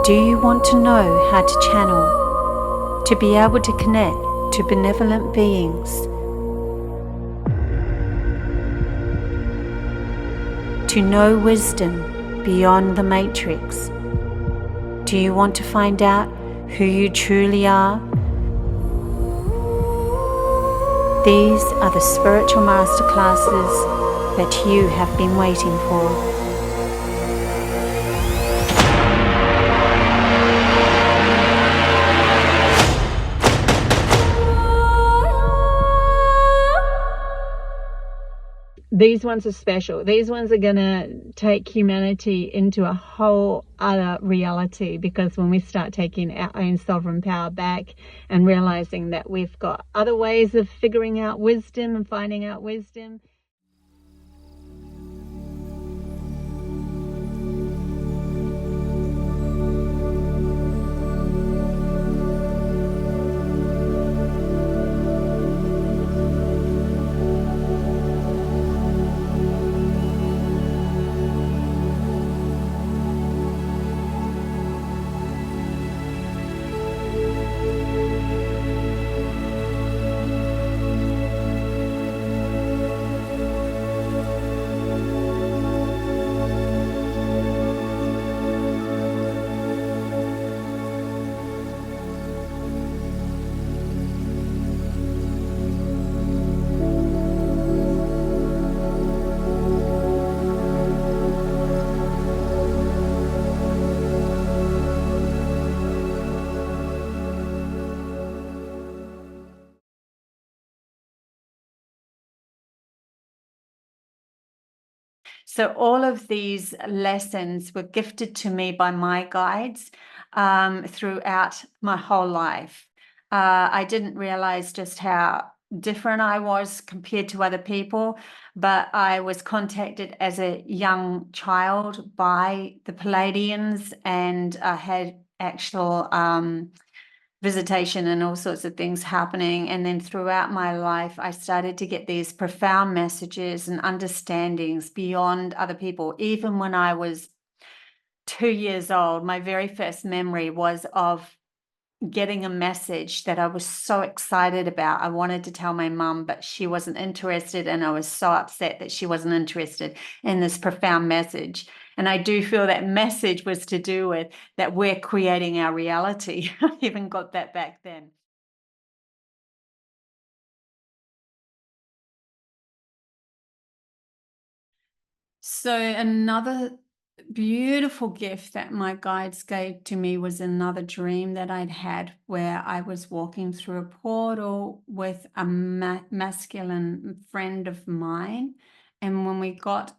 Do you want to know how to channel, to be able to connect to benevolent beings, to know wisdom beyond the matrix? Do you want to find out who you truly are? These are the spiritual masterclasses that you have been waiting for. These ones are special. These ones are going to take humanity into a whole other reality, because when we start taking our own sovereign power back and realizing that we've got other ways of figuring out wisdom and finding out wisdom. So all of these lessons were gifted to me by my guides throughout my whole life. I didn't realize just how different I was compared to other people, but I was contacted as a young child by the Pleiadians, and I had actual visitation and all sorts of things happening. And then throughout my life, I started to get these profound messages and understandings beyond other people. Even when I was 2 years old, my very first memory was of getting a message that I was so excited about. I wanted to tell my mum, but she wasn't interested, and I was so upset that she wasn't interested in this profound message. And I do feel that message was to do with that we're creating our reality. I even got that back then. So another beautiful gift that my guides gave to me was another dream that I'd had, where I was walking through a portal with a masculine friend of mine. And when we got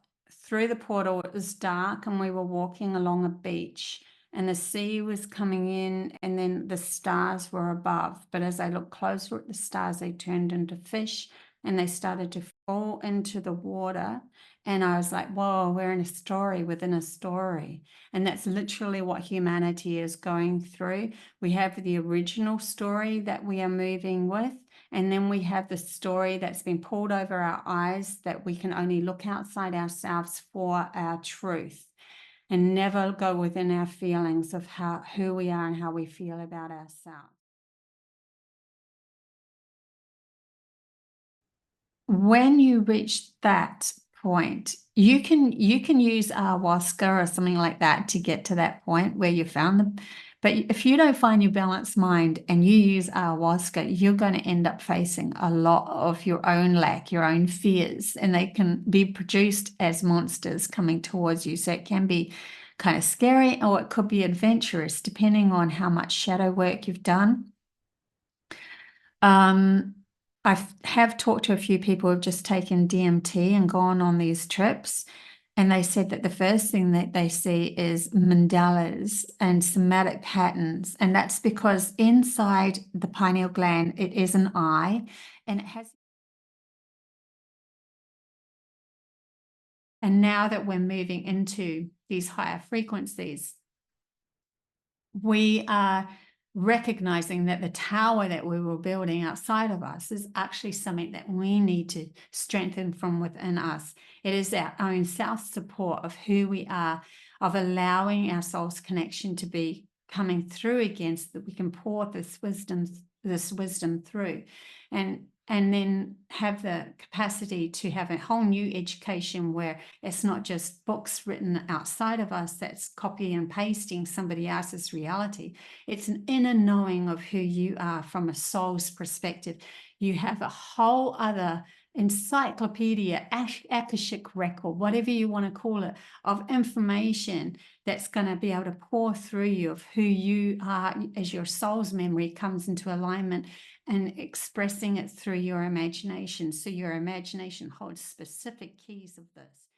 through the portal, it was dark and we were walking along a beach, and the sea was coming in and then the stars were above. But as I looked closer at the stars, they turned into fish and they started to fall into the water. And I was like, whoa, we're in a story within a story. And that's literally what humanity is going through. We have the original story that we are moving with, and then we have the story that's been pulled over our eyes, that we can only look outside ourselves for our truth and never go within our feelings of who we are and how we feel about ourselves. When you reach that point, you can use ayahuasca or something like that to get to that point where you found them. But if you don't find your balanced mind and you use ayahuasca, you're going to end up facing a lot of your own lack, your own fears, and they can be produced as monsters coming towards you. So it can be kind of scary, or it could be adventurous, depending on how much shadow work you've done. I have talked to a few people who've just taken DMT and gone on these trips, and they said that the first thing that they see is mandalas and somatic patterns, and that's because inside the pineal gland, it is an eye, and it has. And now that we're moving into these higher frequencies, we are recognizing that the tower that we were building outside of us is actually something that we need to strengthen from within us. It is our own self-support of who we are, of allowing our soul's connection to be coming through again, so that we can pour this wisdom through, and then have the capacity to have a whole new education where it's not just books written outside of us that's copy and pasting somebody else's reality. It's an inner knowing of who you are from a soul's perspective. You have a whole other encyclopedia, akashic record, whatever you want to call it, of information that's going to be able to pour through you of who you are as your soul's memory comes into alignment, and expressing it through your imagination. So your imagination holds specific keys of this.